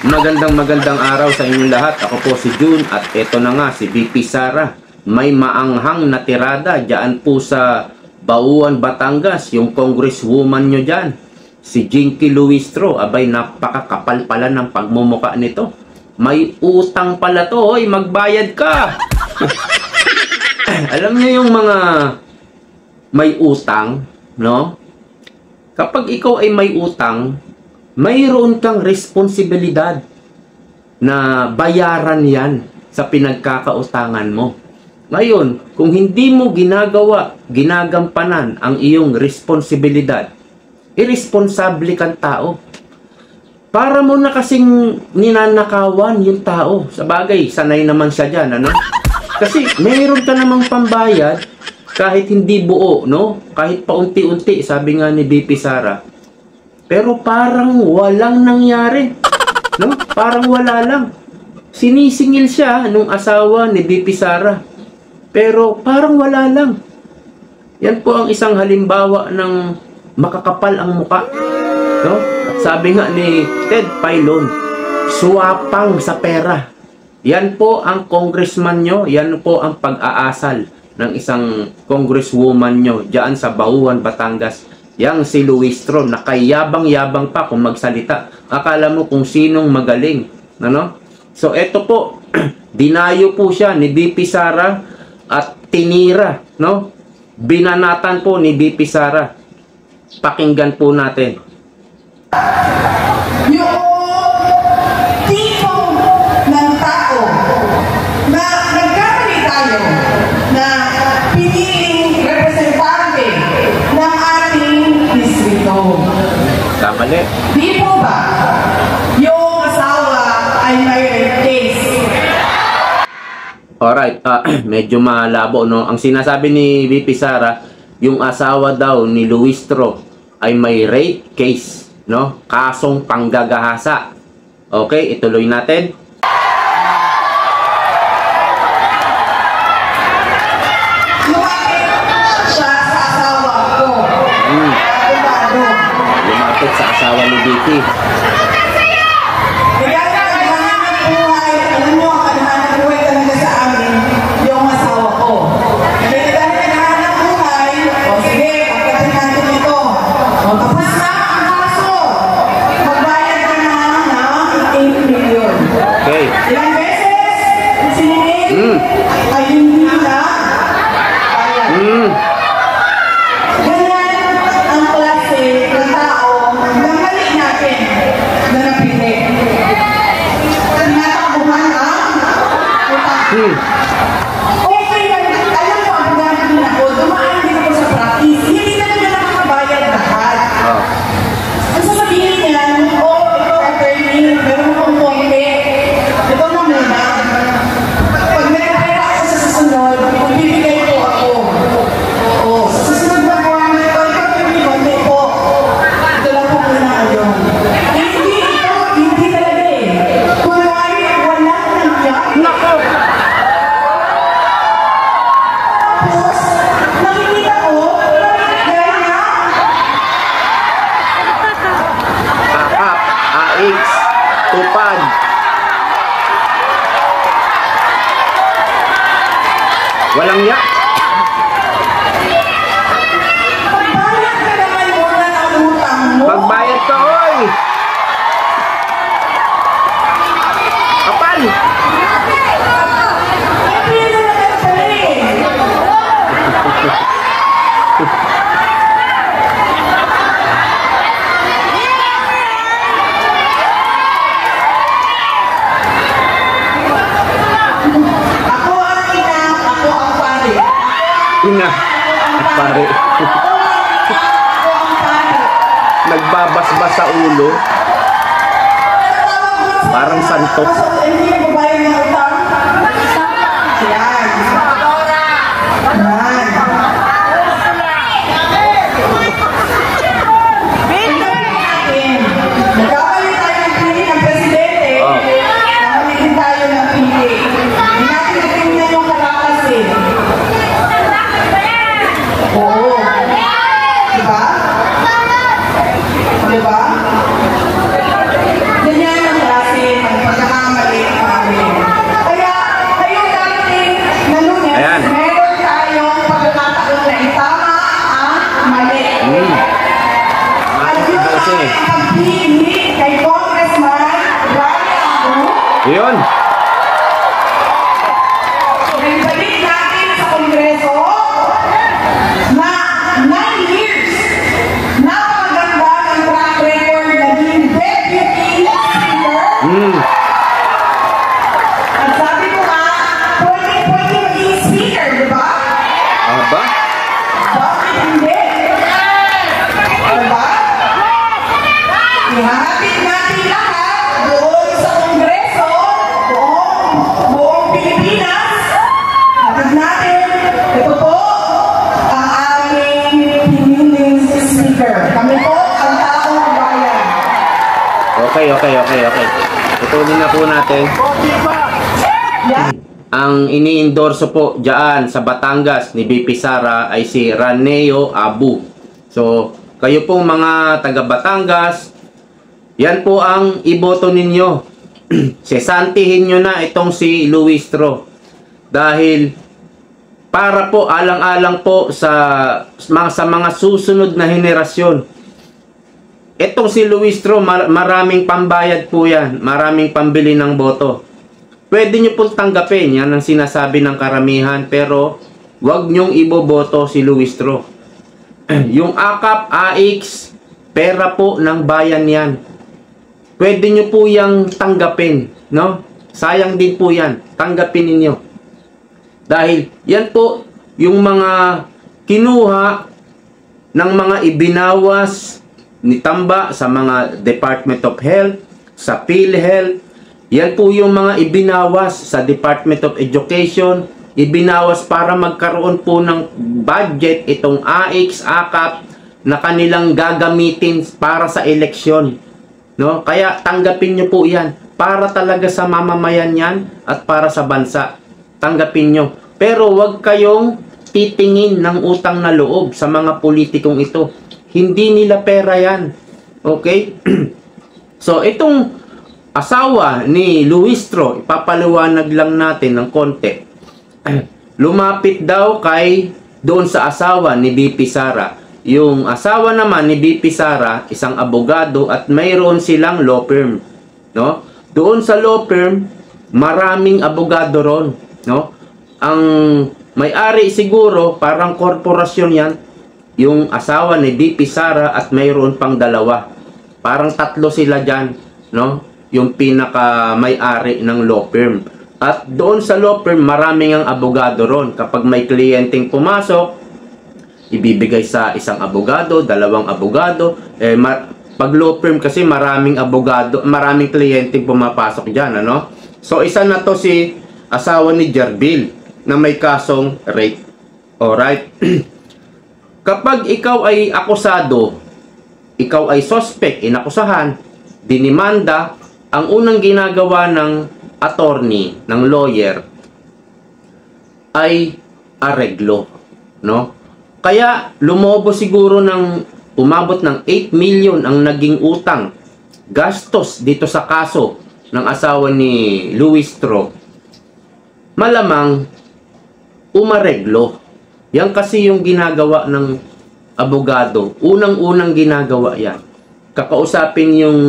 Magandang araw sa inyong lahat. Ako po si June at eto na nga si VP Sara. May maanghang na tirada dyan po sa Bauan, Batangas. Yung congresswoman nyo dyan, si Jinky Luistro. Abay, napakakapal pala ng pagmumuka nito. May utang pala to. Hoy, magbayad ka! Alam niyo yung mga may utang, no? Kapag ikaw ay may utang, mayroon kang responsibilidad na bayaran yan sa pinagkakautangan mo. Ngayon, kung hindi mo ginagampanan ang iyong responsibilidad, irresponsable kang tao. Para mo na kasing ninanakawan yung tao. Sa bagay, sanay naman siya dyan, ano? Kasi mayroon ka namang pambayad kahit hindi buo, no? Kahit paunti-unti, sabi nga ni VP Sara. Pero parang walang nangyari. No? Parang wala lang. Sinisingil siya nung asawa ni VP Sara. Pero parang wala lang. Yan po ang isang halimbawa ng makakapal ang muka. No? Sabi nga ni Ted Filon, suwapang sa pera. Yan po ang congressman nyo. Yan po ang pag-aasal ng isang congresswoman nyo diyan sa Bauan, Batangas. Yang si Luistro, nakayabang-yabang pa kung magsalita. Akala mo kung sinong magaling. Ano? So, eto po, dinayo po siya ni VP Sara at tinira. No? Binanatan po ni VP Sara. Pakinggan po natin. Yung tipo ng tao na nagkamali tayo na piniling representante ng ating distrito. Kamali. Di po ba yung asawa ay may case? Alright, medyo malabo, no? Ang sinasabi ni VP Sara, yung asawa daw ni Luistro ay may rape case, no? Kasong panggagahasa. Okay, ituloy natin. Lumapit sa asawa ni VP. Kaya kadhangan ng buhay, alam mo, kadhangan ng buhay talaga sa amin, yung asawa ko. Kaya kadhangan ng buhay, o sige, pagkatin natin ito. O tapos na ang kaso. Magbayad ka na ng 8 million. Okay. Ilang beses, siningin, ay hindi na bayad. Ganyan ang klase ng tao na mali natin na napili. Tinatakbuhan ang utang. Okay lang, alam mo, ang gamit din ako, dumaan din ako sa practice. Hindi na nila nakakabayad lahat. Ang sasabihin niya, oh, ito attorney, meron akong konti. Ito na muna. Pag nagkapera ako sa susunod, magbibigay ko ako. Oo, sa susunod na buwan, ito konti po. Ito lang po muna kayo. Hindi talaga eh. Kunwari, wala nangyari. Nako! Tapos, nakikita ko, gaya nga, Akap, AX, tupad. Walang yak. pagbayad ka naman muna ng utang mo. Magbayad ka, hoy! Kapal! Hindi na naman pala eh. Ako ang ina, ako ang pare. Ina, pare. Ako ang pare. Nagbabasbas sa ulo. Parang santok. Hindi mo ba yung utang? Yan. Yan. Nagkakalit tayo ng pili ng presidente. Nagkakalit din tayo ng pili. Hindi natin tingnan yung kalakas eh. Oo. Diba? Diba? Ganyan ang klase Yun. Naibalik natin sa Kongreso na 9 years. Napakaganda ng track record naging Deputy Speaker. At sabi ko nga, pwede maging Speaker, di ba? Aba? Bakit hindi? Diba? Ihahapit natin lahat doon sa Kongreso, buong Pilipinas. Hatid natin, ito po ang aming piniling speaker. Kami po ang taong bayan. Okay. Ituloy na po natin. Yan. Ang ini-endorso po dyan sa Batangas ni BP Sara ay si Raneo Abu. So, kayo pong mga taga Batangas, yan po ang iboto ninyo. Sesantihin nyo na itong si Luistro. Dahil para po alang-alang po sa mga susunod na henerasyon. Itong si Luistro, maraming pambayad po yan. Maraming pambili ng boto. Pwede nyo pong tanggapin, yan ang sinasabi ng karamihan, pero wag nyong iboboto si Luistro. Yung AKAP, AX, pera po ng bayan yan. Pwede nyo po yung tanggapin, no? Sayang din po yan, tanggapin ninyo. Dahil yan po yung mga kinuha ng mga ibinawas ni Tamba sa mga Department of Health, sa PhilHealth. Yan po yung mga ibinawas sa Department of Education, ibinawas para magkaroon po ng budget itong AX, AKAP na kanilang gagamitin para sa eleksyon. No? Kaya tanggapin nyo po yan. Para talaga sa mamamayan yan at para sa bansa. Tanggapin nyo. Pero wag kayong titingin ng utang na loob sa mga politikong ito. Hindi nila pera yan. Okay? So, itong asawa ni Luistro, ipapaliwanag lang natin ng konti. Lumapit daw doon sa asawa ni BP Sara. Yung asawa naman ni BP Sara, isang abogado at mayroon silang law firm, no? Doon sa law firm, maraming abogado ron, no? Ang may-ari siguro, parang korporasyon yan, yung asawa ni BP Sara at mayroon pang dalawa. Parang tatlo sila dyan, no? Yung pinaka may-ari ng law firm. At doon sa law firm, maraming ang abogado ron. Kapag may kliyenteng pumasok, ibibigay sa isang abogado, dalawang abogado. Pag law firm kasi maraming abogado, maraming kliyenteng pumapasok dyan, ano? So, isa na to si asawa ni Jerbil na may kasong rape. Alright? Kapag ikaw ay akusado, ikaw ay suspect, inakusahan, dinimanda, ang unang ginagawa ng attorney, ng lawyer, ay areglo, no? Kaya lumobo siguro umabot ng 8 million ang naging utang, gastos dito sa kaso ng asawa ni Luistro. Malamang umareglo. Yan kasi yung ginagawa ng abogado. Unang-unang ginagawa yan. Kakausapin yung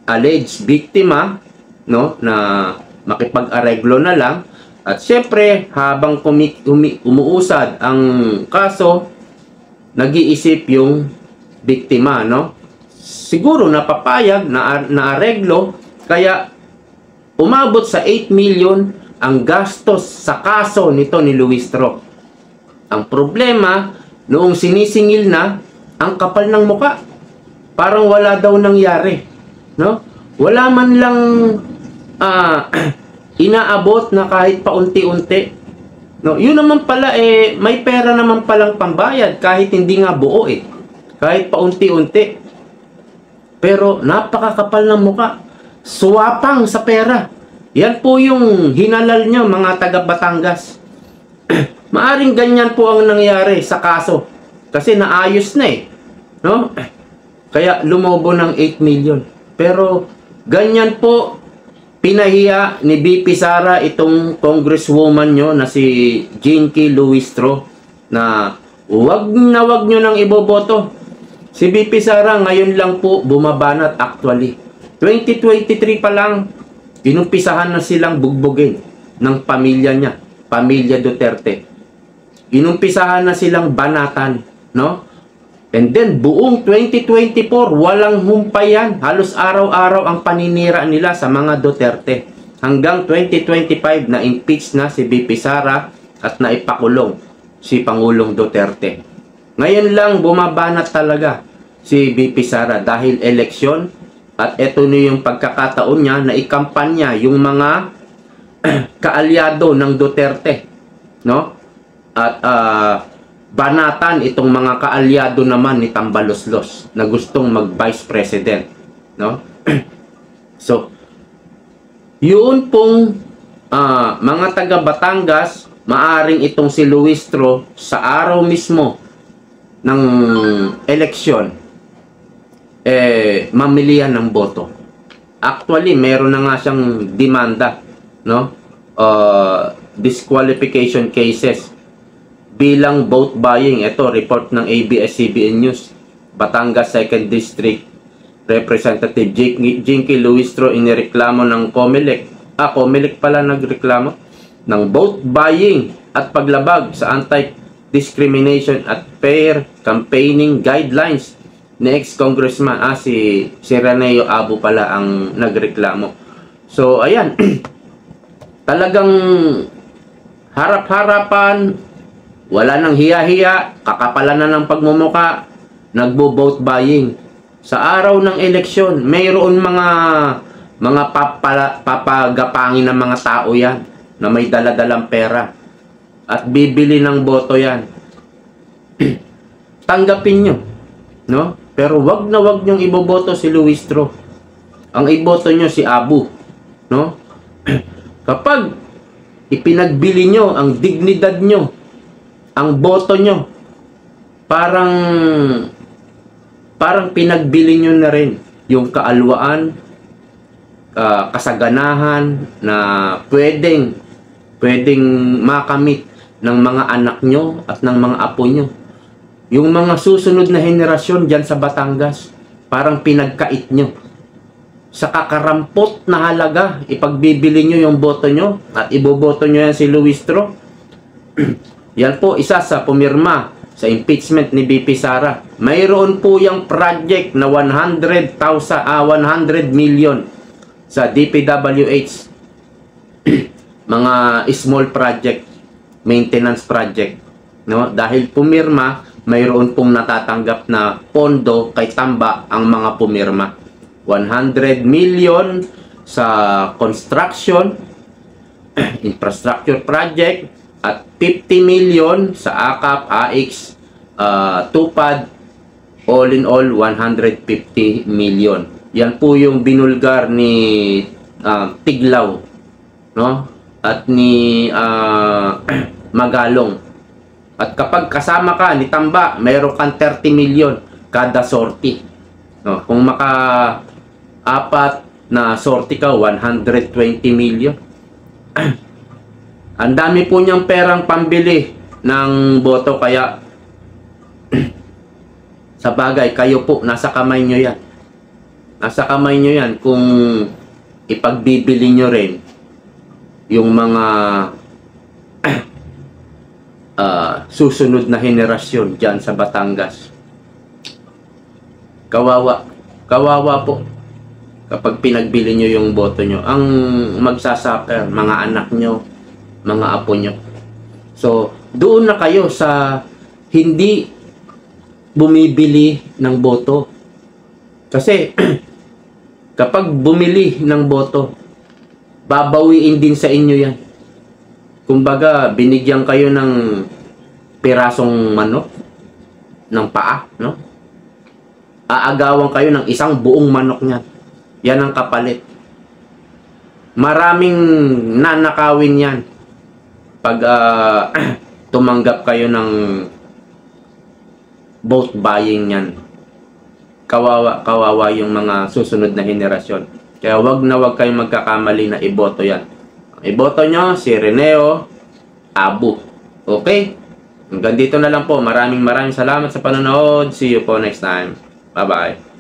alleged biktima, no, na makipag-areglo na lang. At syempre, habang umuusad ang kaso, nag-iisip yung biktima, no? Siguro napapayag na areglo, kaya umabot sa 8 million ang gastos sa kaso nito ni Luistro. Ang problema, noong sinisingil na, ang kapal ng muka. Parang wala daw nangyari, no? Wala man lang inaabot na kahit paunti-unti. No, yun naman pala may pera naman palang pambayad kahit hindi nga buo kahit paunti-unti. Pero napakakapal ng muka. Suwapang sa pera. Yan po yung hinalal nyo, mga taga Batangas. Maaring ganyan po ang nangyari sa kaso. Kasi naayos na no? Kaya lumobo ng 8 million. Pero ganyan po pinahiya ni BP Sara itong congresswoman nyo na si Jinky Luistro na wag nyo nang iboboto. Si BP Sara ngayon lang po bumabanat actually. 2023 pa lang Inumpisahan na silang bugbugin ng pamilya niya, pamilya Duterte. Inumpisahan na silang banatan, no? And then, buong 2024, walang humpay yan. Halos araw-araw ang paninira nila sa mga Duterte. Hanggang 2025, na-impeach na si BP Sara at naipakulong si Pangulong Duterte. Ngayon lang, bumabanat talaga si BP Sara dahil eleksyon. At ito na yung pagkakataon niya na ikampanya yung mga kaalyado ng Duterte, no? At banatan itong mga kaalyado naman ni Tambaloslos na gustong mag-vice president, no? So, yun pong mga taga Batangas, maaring itong si Luistro sa araw mismo ng eleksyon, mamilihan ng boto. Actually, meron na nga siyang demanda, no? Disqualification cases bilang vote buying. Ito, report ng ABS-CBN News. Batangas 2nd District Representative Jinky Luistro inireklamo ng COMELEC. COMELEC pala nagreklamo ng vote buying at paglabag sa anti-discrimination at fair campaigning guidelines ni ex-congressman. Si Reneo Abu pala ang nagreklamo. So, ayan. Talagang harap-harapan, wala nang hiya-hiya, kakapalan na ng pagmumuka, nagbo-vote buying. Sa araw ng eleksyon, mayroon mga papagapangin ng mga tao yan na may daladalang pera at bibili ng boto yan. Tanggapin nyo, no? Pero wag na wag nyong iboboto si Luistro. Ang iboto nyo si Abu, no? Kapag ipinagbili nyo ang dignidad nyo, ang boto nyo, parang pinagbili nyo na rin yung kaalwaan, kasaganahan na pwedeng makamit ng mga anak nyo at ng mga apo nyo. Yung mga susunod na henerasyon dyan sa Batangas, parang pinagkait nyo. Sa kakarampot na halaga, ipagbibili nyo yung boto nyo at iboboto nyo yan si Luistro. Yan po, isa sa pumirma sa impeachment ni BP Sara. Mayroon po yung project na 100 million sa DPWH. Mga small project, maintenance project, no? Dahil pumirma, mayroon pong natatanggap na pondo kay Tamba ang mga pumirma. 100 million sa construction, infrastructure project, at 50 million sa AKAP, AX, TUPAD, all in all 150 million. Yan po yung binulgar ni Tiglaw, no? At ni Magalong. At kapag kasama ka ni Tamba, mayroon kang 30 million kada sortie. No? Kung maka-apat na sortie ka, 120 million. Ang dami po niyang perang pambili ng boto, kaya sa bagay, kayo po, nasa kamay nyo yan. Nasa kamay nyo yan kung ipagbibili nyo rin yung mga susunod na henerasyon dyan sa Batangas. Kawawa. Kawawa po kapag pinagbili nyo yung boto nyo. Ang magsasuffer, mga anak nyo, mga apo nyo. So, doon na kayo sa hindi bumibili ng boto. Kasi, kapag bumili ng boto, babawiin din sa inyo yan. Kumbaga, binigyan kayo ng pirasong manok, ng paa, no? Aagawan kayo ng isang buong manok niyan. Yan ang kapalit. Maraming nanakawin yan pag tumanggap kayo ng vote buying yan. Kawawa yung mga susunod na henerasyon. Kaya wag na wag kayong magkakamali na iboto yan. Iboto nyo si Reneo Abu. Okay? Hanggang dito na lang po. Maraming salamat sa panonood. See you po next time. Bye-bye.